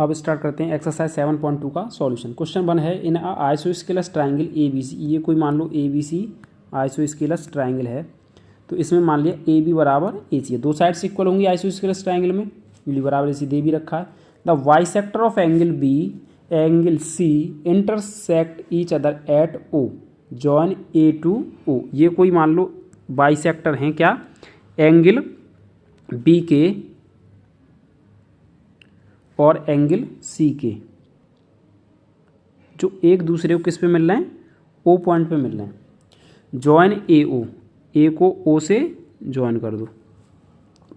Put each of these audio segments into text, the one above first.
अब स्टार्ट करते हैं एक्सरसाइज 7.2 का सॉल्यूशन। क्वेश्चन 1 है, in isosceles triangle A B C. ये कोई मान लो A B C isosceles triangle है, तो इसमें मान लिया ए बी बराबर ए सी है। दो साइड्स इक्वल होंगी आइसोस्केलस ट्राइंगल में, बी बराबर ए सी दे भी रखा है। The bisector of angle B angle C intersect each other at O, join A to O. ये कोई मान लो बाइसेक्टर हैं क्या, एंगल बी के और एंगल सी के, जो एक दूसरे को किस पे मिल रहे हैं, ओ पॉइंट पे मिल रहे हैं। जॉइन ए ओ, ए को ओ से जॉइन कर दो,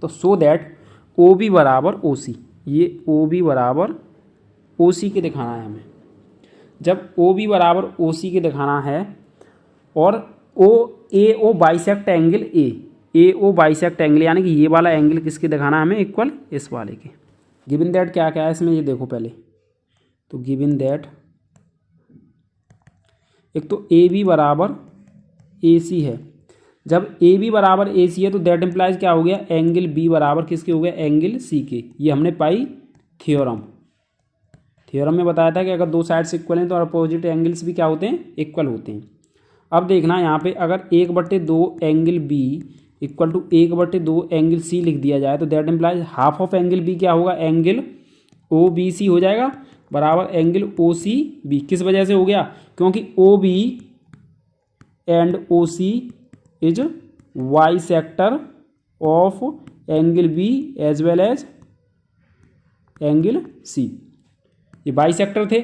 तो सो दैट ओ बी बराबर ओ सी। ये ओ बी बराबर ओ सी के दिखाना है हमें। जब ओ बी बराबर ओ सी के दिखाना है और O A O bisect angle A O bisect angle, यानी कि ये वाला एंगल किसके दिखाना है हमें, इक्वल इस वाले के। गिवन दैट क्या क्या है इसमें, ये देखो पहले तो गिवन दैट एक तो ए बी बराबर ए सी है। जब ए बी बराबर ए सी है तो दैट इम्प्लाइज क्या हो गया, एंगल बी बराबर किसके हो गया, एंगल सी के। ये हमने पाई थ्योरम में बताया था कि अगर दो साइड्स इक्वल हैं तो अपोजिट एंगल्स भी क्या होते हैं, इक्वल होते हैं। अब देखना यहाँ पे अगर 1/2 angle B equal to 1/2 angle C लिख दिया जाए तो that implies half of angle B क्या होगा, एंगल ओ बी सी हो जाएगा बराबर एंगल ओ सी बी। किस वजह से हो गया, क्योंकि O B and O C is bisector of angle B as well as angle C. ये बाई सेक्टर थे,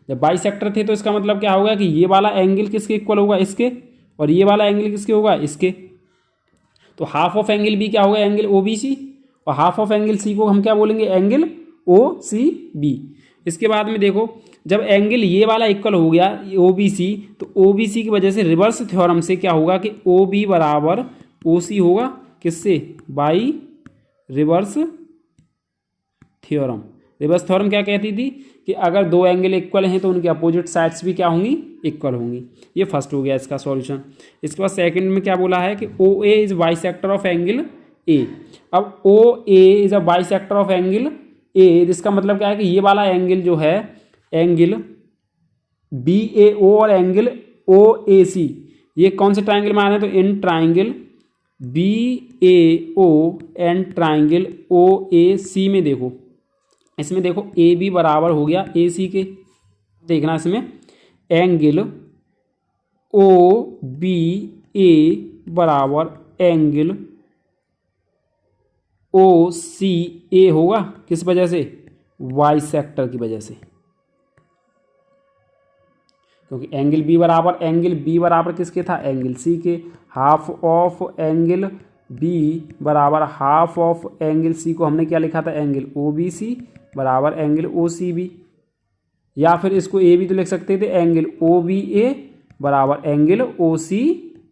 जब बाई सेक्टर थे तो इसका मतलब क्या होगा कि ये वाला एंगल किसके इक्वल होगा, इसके, और ये वाला एंगल किसके होगा, इसके। तो हाफ ऑफ एंगल बी क्या होगा, एंगल ओ बी सी, और हाफ ऑफ एंगल सी को हम क्या बोलेंगे, एंगल ओ सी बी। इसके बाद में देखो जब एंगल ये वाला इक्वल हो गया ओ बी सी, तो ओ बी सी की वजह से रिवर्स थ्योरम से क्या होगा कि ओ बी बराबर ओ सी होगा, किससे, by reverse theorem. Reverse theorem क्या कहती थी कि अगर दो एंगल इक्वल हैं तो उनकी अपोजिट साइड्स भी क्या होंगी, इक्वल होंगी। ये फर्स्ट हो गया इसका सॉल्यूशन। इसके बाद सेकंड में क्या बोला है कि O A is bisector of angle A. अब O A is a bisector of angle A, इसका मतलब क्या है कि ये वाला एंगल जो है, एंगल बी ए ओ और एंगल ओ ए सी, ये कौन से ट्राइंगल में आ रहे हैं, तो इन triangle B A O and triangle O A C में देखो, इसमें देखो ए बी बराबर हो गया ए सी के। देखना इसमें एंगल ओ बी ए बराबर एंगल ओ सी ए होगा, किस वजह से, वाई सेक्टर की वजह से। क्योंकि एंगल बी बराबर किसके था, एंगल सी के। हाफ ऑफ एंगल बी बराबर हाफ ऑफ एंगल सी को हमने क्या लिखा था, एंगल ओ बी सी बराबर एंगल ओ सी बी, या फिर इसको ए भी तो लिख सकते थे, एंगल ओ बी ए बराबर एंगल ओ सी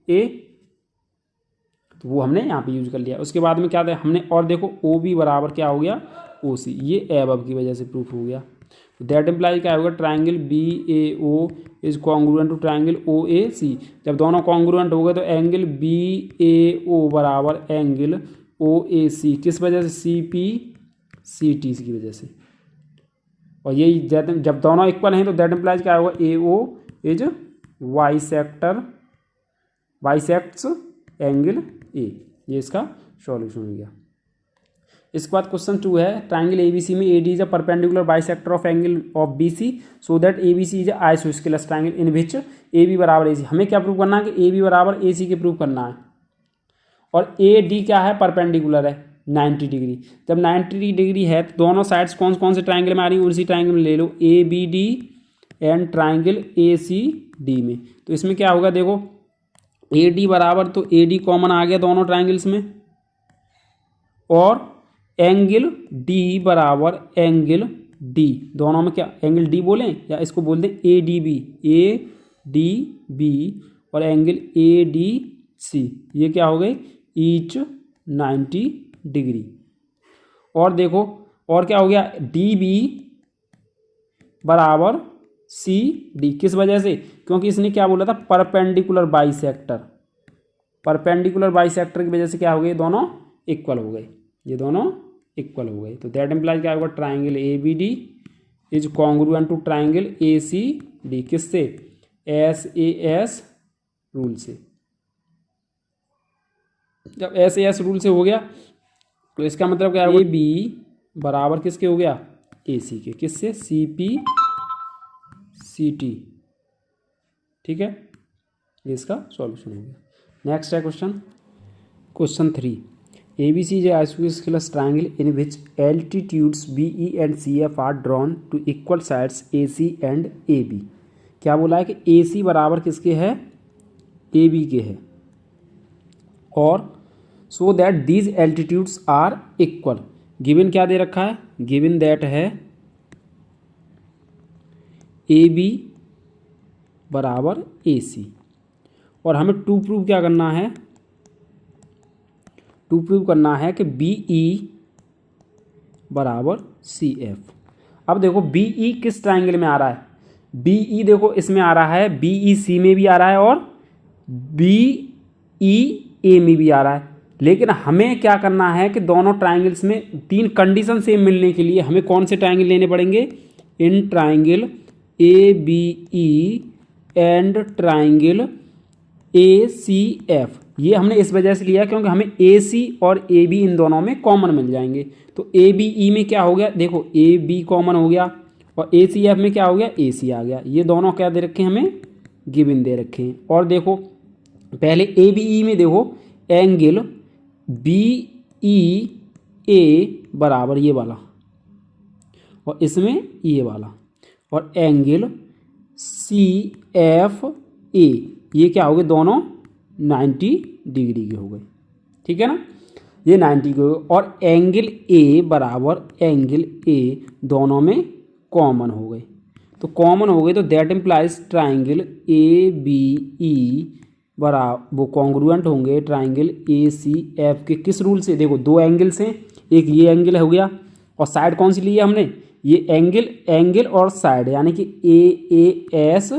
ए, तो वो हमने यहाँ पे यूज कर लिया। उसके बाद में क्या था हमने, और देखो ओ बी बराबर क्या हो गया, ओ सी, ये एबव की वजह से प्रूफ हो गया। तो दैट इम्प्लाई क्या होगा, triangle B A O is congruent to triangle O A C. जब दोनों कॉन्ग्रुएंट हो गए तो एंगल बी ए ओ बराबर एंगल ओ ए सी, किस वजह से, सी पी सी टी की वजह से। और यही जब दोनों इक्वल हैं तो दैट इम्प्लाइज क्या होगा, A O is bisects angle A. ये इसका सॉल्यूशन हो गया। इसके बाद क्वेश्चन 2 है, ट्राइंगल ए बी सी में A D is a perpendicular bisector of angle of B C so that A B C is isosceles triangle in which A B बराबर A सी। हमें क्या प्रूव करना है कि ए बी बराबर A सी के prove करना है, और ए डी क्या है, परपेंडिकुलर है 90 डिग्री। जब 90 डिग्री है तो दोनों साइड्स कौन कौन से ट्राइंगल में आ रही है, उसी ट्राइंगल में ले लो, A B D and triangle A C D में। तो इसमें क्या होगा, देखो ए डी बराबर, तो ए डी कॉमन आ गया दोनों ट्राइंगल्स में, और एंगल डी बराबर एंगल डी, दोनों में क्या एंगल डी बोलें या इसको बोल दें ए डी बी, और एंगल ए डी सी, ये क्या हो गए, ईच 90 डिग्री। और देखो और क्या हो गया, डी बी बराबर सी डी, किस वजह से, क्योंकि इसने क्या बोला था, परपेंडिकुलर बाइसेक्टर। परपेंडिकुलर बाइसेक्टर की वजह से क्या हो गए, दोनों इक्वल हो गए, ये दोनों इक्वल हो गए। तो दैट इम्प्लाइज क्या होगा, triangle A B D is congruent to triangle A C D, किससे, एस ए एस रूल से। जब एस ए एस रूल से हो गया तो इसका मतलब क्या होगा, ए बी बराबर किसके हो गया, ए सी के, किससे, सी पी सी टी। ठीक है, ये इसका सॉल्यूशन हो गया। नेक्स्ट है question 3, A B C is isosceles triangle in which altitudes B E and C F are drawn to equal sides A C and A B. क्या बोला है कि ए सी बराबर किसके है, ए बी के है, और so that these altitudes are equal. Given क्या दे रखा है, गिवन दैट है ए बी बराबर ए सी, और हमें टू प्रूव क्या करना है, टू प्रूव करना है कि बी ई बराबर सी एफ। अब देखो बी ई किस ट्राइंगल में आ रहा है, बी ई देखो इसमें आ रहा है, बी ई सी में भी आ रहा है और बी ई ए में भी आ रहा है। लेकिन हमें क्या करना है कि दोनों ट्राइंगल्स में तीन कंडीशन सेम मिलने के लिए हमें कौन से ट्राइंगल लेने पड़ेंगे, in triangle A B E and triangle A C F. ये हमने इस वजह से लिया क्योंकि हमें ए सी और ए बी इन दोनों में कॉमन मिल जाएंगे। तो ए बी ई में क्या हो गया, देखो ए बी कॉमन हो गया, और ए सी एफ में क्या हो गया, ए सी आ गया। ये दोनों क्या दे रखे हैं, हमें गिवन दे रखे हैं। और देखो पहले ए बी ई में देखो एंगल बी ई ए बराबर ये वाला, और इसमें ये वाला, और एंगल सी एफ ए, ये क्या हो गए, दोनों 90 डिग्री के हो गए। ठीक है ना, ये 90 के हो गए, और एंगल ए बराबर एंगल ए दोनों में कॉमन हो गए। तो कॉमन हो गए तो that implies triangle A B E बराबर वो कॉन्ग्रुएंट होंगे ट्राइंगल ए सी एफ के, किस रूल से, देखो दो एंगल्स हैं, एक ये एंगल हो गया और साइड कौन सी ली है हमने, ये एंगल और साइड, यानी कि ए एस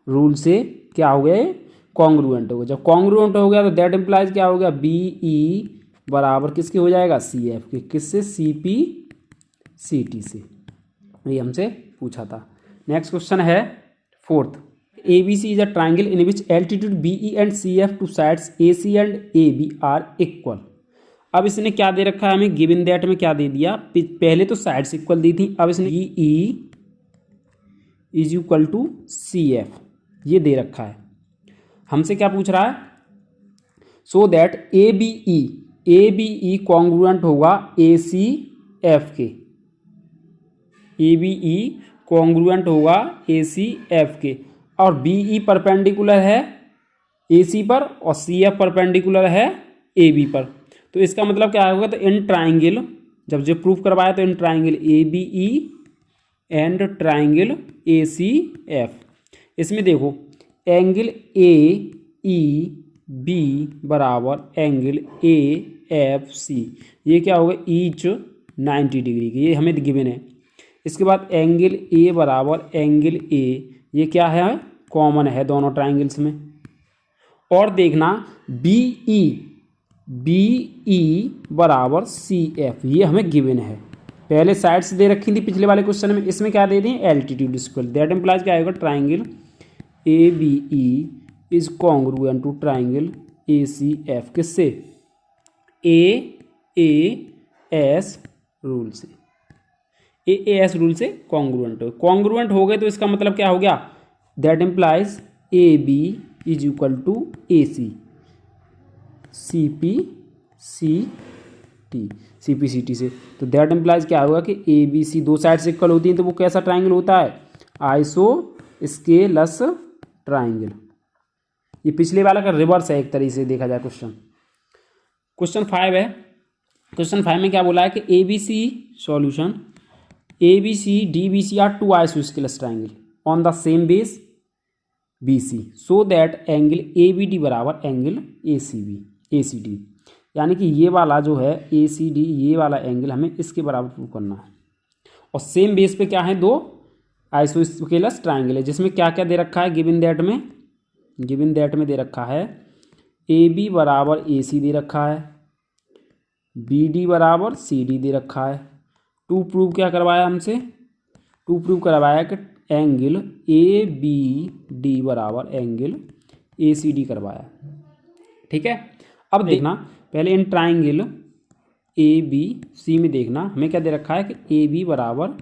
रूल से क्या हो गया, कॉन्ग्रुएंट हो गया। जब कॉन्ग्रुएंट हो गया तो दैट इम्प्लाइज क्या हो गया, बी ई बराबर किसके हो जाएगा, सी एफ के, किससे, सी पी सी टी से। ये हमसे पूछा था। नेक्स्ट क्वेश्चन है 4th, A B C is a triangle in which altitude B E and C F to sides A C and A B are equal. अब इसने क्या दे रखा है हमें, गिवन दैट में क्या दे दिया, पहले तो साइड्स इक्वल दी थी, अब इसने B E is equal to C F ये दे रखा है। हमसे क्या पूछ रहा है, so that A B E congruent होगा ए सी एफ के, ए बी ई कॉन्ग्रुएंट होगा ए सी एफ के, और बी ई परपेंडिकुलर है ए सी पर और सी एफ परपेंडिकुलर है ए बी पर। तो इसका मतलब क्या होगा, तो इन ट्राइंगल, जब जो प्रूफ करवाया तो इन triangle A B E and triangle A C F, इसमें देखो एंगल ए ई बी बराबर एंगल ए एफ सी, ये क्या होगा, ईच 90 डिग्री की, ये हमें गिवन है। इसके बाद एंगल ए बराबर एंगल ए, ये क्या है, कॉमन है दोनों ट्राइंगल्स में। और देखना बी ई बराबर सी एफ, ये हमें गिवन है। पहले साइड्स दे रखी थी पिछले वाले क्वेश्चन में, इसमें क्या दे दी, एल्टीट्यूड इक्वल। दैट इम्प्लाइज क्या आएगा, triangle A B E is congruent to triangle A C F, किससे, ए एस रूल से, ए एस रूल से कॉन्ग्रुएंट हो गए। तो इसका मतलब क्या हो गया, that implies A B is equal to A C, C P C T से। तो दैट इम्प्लाइज क्या होगा कि ए बी सी दो साइड से इक्वल होती हैं, तो वो कैसा ट्राइंगल होता है, आइसो स्केलस ट्राइंगल। ये पिछले वाला का रिवर्स है एक तरीके से देखा जाए। क्वेश्चन 5 है। क्वेश्चन 5 में क्या बोला है कि A B C solution, A B C D B C are two isosceles triangle on the same base B C, so that angle A B D बराबर एंगल ए सी डी, यानी कि ये वाला जो है ए सी डी, ये वाला angle हमें इसके बराबर प्रूव करना है। और सेम बेस पे क्या है, दो आइसोस्केलस ट्राइंगल है, जिसमें क्या क्या दे रखा है, गिवन दैट में दे रखा है ए बी बराबर ए सी दे रखा है, बी डी बराबर सी डी दे रखा है। टू प्रूव क्या करवाया हमसे, टू प्रूव करवाया कि एंगल ए बी डी बराबर एंगल ए सी डी करवाया। ठीक है, अब देखना पहले इन ट्राइंगल ए बी सी में देखना हमें क्या दे रखा है कि ए बी बराबर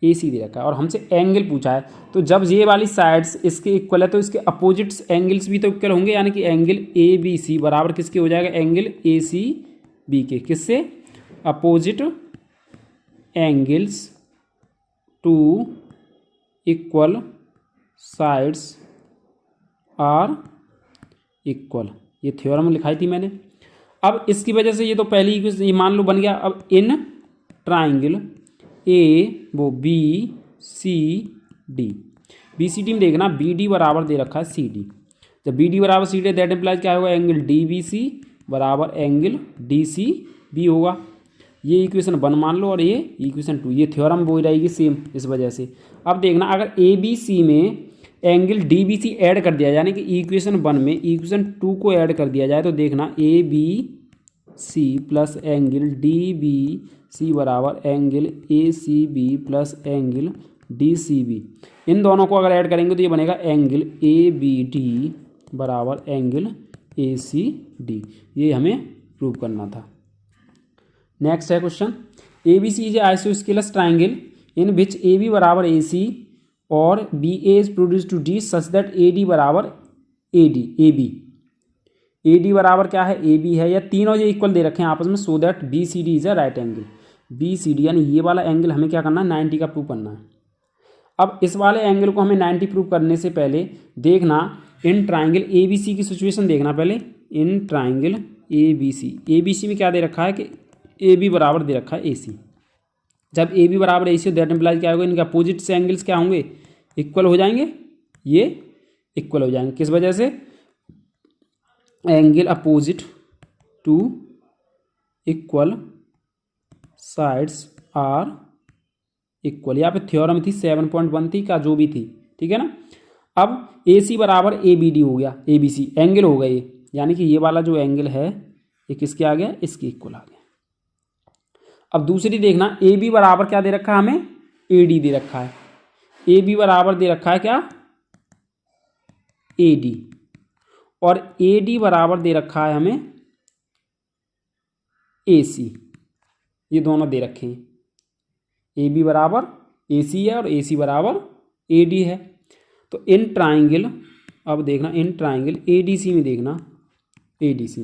ए सी दे रखा है और हमसे एंगल पूछा है। तो जब ये वाली साइड्स इसके इक्वल है तो इसके अपोजिट्स एंगल्स भी तो इक्वल होंगे, यानी कि एंगल ए बी सी बराबर किसके हो जाएगा, एंगल ए सी बी के। किससे, opposite angles to equal sides are equal, ये थ्योरम लिखाई थी मैंने। अब इसकी वजह से ये तो पहली ये मान लो बन गया। अब इन ट्राइंगल ए वो B C D, B C D में देखना बी डी बराबर दे रखा है सी डी। जब बी डी बराबर सी डी दैट इम्प्लाइज क्या होगा, एंगल डी बी सी बराबर एंगल डी सी बी होगा। ये इक्वेशन 1 मान लो और ये इक्वेशन 2, ये थ्योरम वो रहेगी सेम इस वजह से। अब देखना अगर ए बी सी में angle D B C add कर दिया जाए, यानी कि इक्वेशन 1 में इक्वेशन 2 को ऐड कर दिया जाए, तो देखना A B C plus angle D B C बराबर angle A C B plus angle D C B. इन दोनों को अगर ऐड करेंगे तो ये बनेगा एंगल ए बी डी बराबर एंगल ए सी डी। ये हमें प्रूव करना था। नेक्स्ट है question, A B C is isosceles triangle in which A B बराबर ए सी और B A is produce to D such that A D बराबर A D A B. A D बराबर क्या है, A B है, या तीनों ये इक्वल दे रखे हैं आपस में, so that B C D is a right angle. B C D यानी ये वाला एंगल हमें क्या करना है, 90 का प्रूव करना है। अब इस वाले एंगल को हमें 90 प्रूव करने से पहले देखना इन ट्राइंगल ए बी सी की सिचुएशन देखना पहले। इन ट्राइंगल ए बी सी में क्या दे रखा है कि ए बी बराबर दे रखा है ए सी। जब ए बी बराबर ए सी दैट इम्प्लाइज क्या होगा, इनके अपोजिट से एंगल्स क्या होंगे, इक्वल हो जाएंगे। ये इक्वल हो जाएंगे किस वजह से, angle opposite to equal sides are equal. यहाँ पे थ्योरम थी 7.1 थी का जो भी थी, ठीक है ना। अब ए सी बराबर ए बी डी हो गया, ए बी सी एंगल हो गया ये, यानी कि ये वाला जो एंगल है ये किसके आ गया, इसके इक्वल आ गया। अब दूसरी देखना ए बी बराबर क्या दे रखा है हमें, ए डी दे रखा है। ए बी बराबर दे रखा है क्या, ए डी, और ए डी बराबर दे रखा है हमें ए सी। ये दोनों दे रखे हैं, ए बी बराबर ए सी है और ए सी बराबर ए डी है। तो इन ट्राइंगल, अब देखना इन ट्राइंगल ए डी सी में देखना, ए डी सी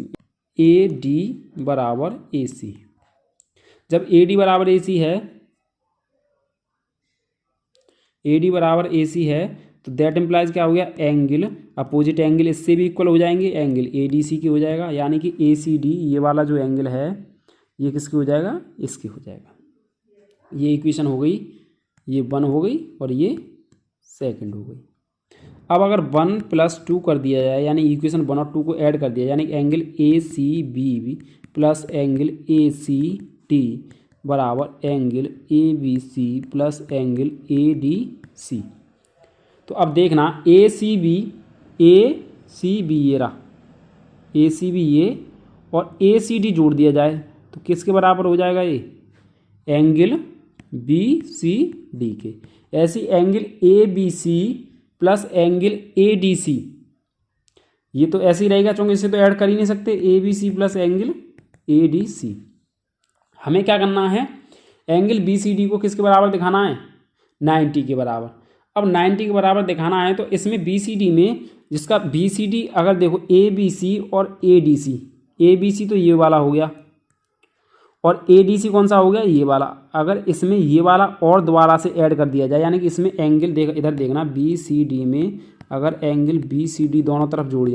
ए डी बराबर ए सी। जब ए डी बराबर ए सी है, ए डी बराबर ए सी है, तो दैट इम्प्लाइज क्या हो गया, एंगल अपोजिट एंगल इससे भी इक्वल हो जाएंगे, एंगल ए डी सी की हो जाएगा। यानी कि ए सी डी ये वाला जो एंगल है ये किसकी हो जाएगा, इसकी हो जाएगा। ये इक्वेशन हो गई, ये 1 हो गई और ये सेकंड हो गई। अब अगर 1 + 2 कर दिया जाए, यानी इक्वेशन 1 और 2 को ऐड कर दिया जाए, यानी angle A C B plus angle A C D बराबर angle A B C plus angle A D C. तो अब देखना ए सी बी ये रहा, ए सी बी ये और ए सी डी जोड़ दिया जाए तो किसके बराबर हो जाएगा, ये एंगल बी सी डी के। ऐसी angle A B C plus angle A D C, ये तो ऐसे ही रहेगा क्योंकि इसे तो ऐड कर ही नहीं सकते, A B C plus angle A D C. हमें क्या करना है, एंगल बी सी डी को किसके बराबर दिखाना है, 90 के बराबर। अब 90 के बराबर दिखाना है तो इसमें बी सी डी में जिसका बी सी डी अगर देखो ए बी सी और ए डी सी, ए बी सी तो ये वाला हो गया और ए डी सी कौन सा हो गया, ये वाला। अगर इसमें ये वाला और दोबारा से ऐड कर दिया जाए, यानी कि इसमें एंगल इधर देखना बी सी डी में अगर एंगल बी सी डी दोनों तरफ जोड़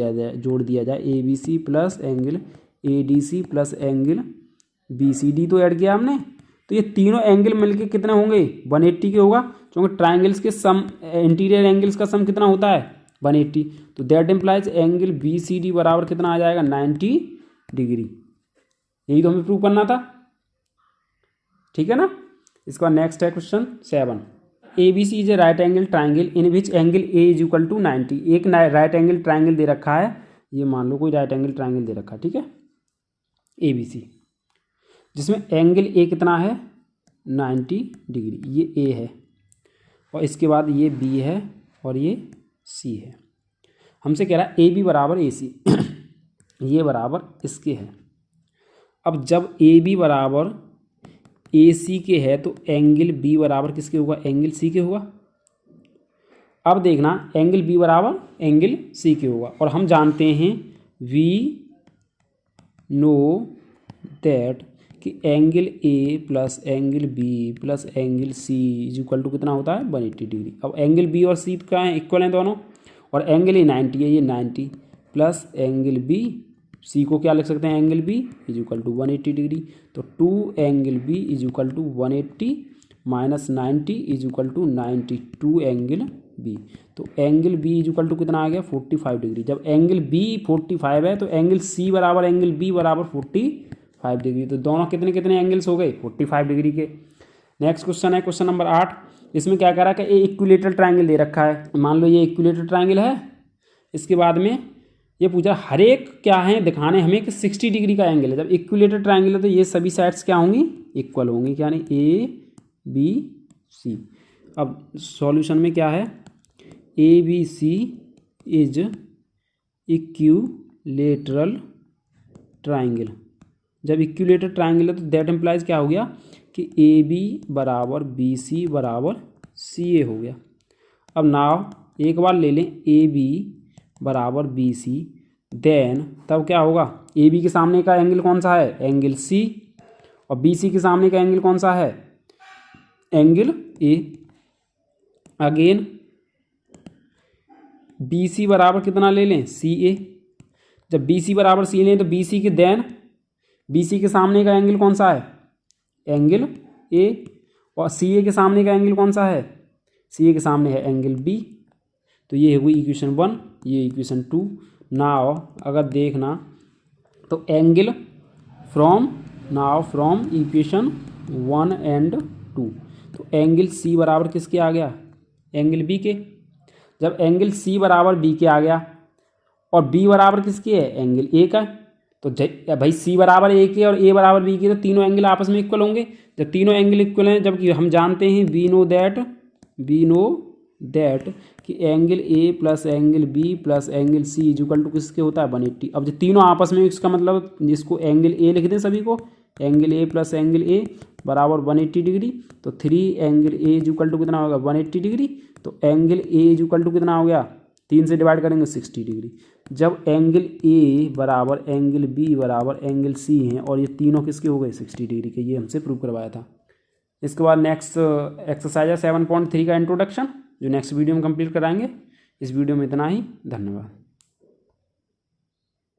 दिया जाए A B C plus angle A D C plus angle B C D तो ऐड किया हमने, तो ये तीनों एंगल मिलके कितने होंगे, 180 के होगा, क्योंकि ट्राइंगल्स के सम इंटीरियर एंगल्स का सम कितना होता है, 180। तो that implies angle B C D बराबर कितना आ जाएगा, 90 डिग्री। यही तो हमें प्रूव करना था, ठीक है ना। इसका नेक्स्ट है question 7। A B C is a right angle triangle in which angle A is equal to 90। एक राइट एंगल ट्राइंगल दे रखा है, ये मान लो कोई राइट एंगल ट्राइंगल दे रखा है, ठीक है, ए बी सी। जिसमें एंगल ए कितना है 90 डिग्री, ये ए है और इसके बाद ये बी है और ये सी है। हमसे कह रहा है ए बी बराबर ए सी ये बराबर इसके है। अब जब ए बी बराबर ए सी के है तो एंगल बी बराबर किसके होगा, एंगल सी के होगा। अब देखना एंगल बी बराबर एंगल सी के होगा और हम जानते हैं वी नो दैट कि angle A plus angle B plus angle C is equal to कितना होता है 180 डिग्री। अब एंगल बी और सी का है इक्वल हैं दोनों और एंगल ए 90 है, ये 90 प्लस एंगल बी, सी को क्या लिख सकते हैं angle B is equal to 180 degree. तो 2 angle B is equal to 180 minus 90 is equal to 92 angle B. तो angle B is equal to कितना आ गया 45 डिग्री। जब एंगल बी 45 है तो एंगल सी बराबर एंगल बी बराबर 45 डिग्री। तो दोनों कितने कितने एंगल्स हो गए 45 डिग्री के। नेक्स्ट क्वेश्चन है क्वेश्चन नंबर 8। इसमें क्या कह रहा है कि एक इक्विलेटरल ट्रायंगल दे रखा है। मान लो ये इक्विलेटरल ट्रायंगल है, इसके बाद में ये पूछा हर एक क्या है दिखाने हमें कि 60 डिग्री का एंगल है। जब इक्विलेटरल ट्रायंगल है तो ये सभी साइड्स क्या होंगी इक्वल होंगी, क्या नहीं ए बी सी। अब सॉल्यूशन में क्या है A B C is equilateral triangle. जब इक्विलेटरल ट्रायंगल है तो दैट एम्प्लाइज क्या हो गया कि ए बी बराबर बी सी बराबर सी ए हो गया। अब नाव एक बार ले लें ए बी बराबर बी सी, देन तब क्या होगा ए बी के सामने का एंगल कौन सा है एंगल सी और बी सी के सामने का एंगल कौन सा है angle A. Again B C बराबर कितना ले लें सी ए। जब बी सी बराबर सी लें तो बी सी के देन बी सी के सामने का एंगल कौन सा है एंगल ए और सी ए के सामने का एंगल कौन सा है सी ए के सामने है एंगल बी। तो ये हुई इक्वेशन 1, ये इक्वेशन 2। नाउ अगर देखना तो एंगल फ्रॉम इक्वेशन 1 एंड 2 तो एंगल सी बराबर किसके आ गया एंगल बी के। जब एंगल सी बराबर बी के आ गया और बी बराबर किसके है एंगल ए का, तो भाई सी बराबर ए के और ए बराबर बी के तो तीनों एंगल आपस में इक्वल होंगे। जब तीनों एंगल इक्वल हैं, जबकि हम जानते हैं वी नो दैट कि angle A plus angle B plus angle C is equal to किसके होता है 180। अब जब तीनों आपस में इसका मतलब जिसको एंगल ए लिख दें सभी को angle A plus angle A बराबर 180 डिग्री। तो 3 angle A is equal to कितना होगा 180 डिग्री। तो angle A is equal to कितना हो गया 3 से डिवाइड करेंगे 60 डिग्री। जब एंगल ए बराबर एंगल बी बराबर एंगल सी हैं और ये तीनों किसके हो गए 60 डिग्री के, ये हमसे प्रूव करवाया था। इसके बाद नेक्स्ट एक्सरसाइज है 7.3 का इंट्रोडक्शन, जो नेक्स्ट वीडियो में कंप्लीट कराएंगे। इस वीडियो में इतना ही, धन्यवाद।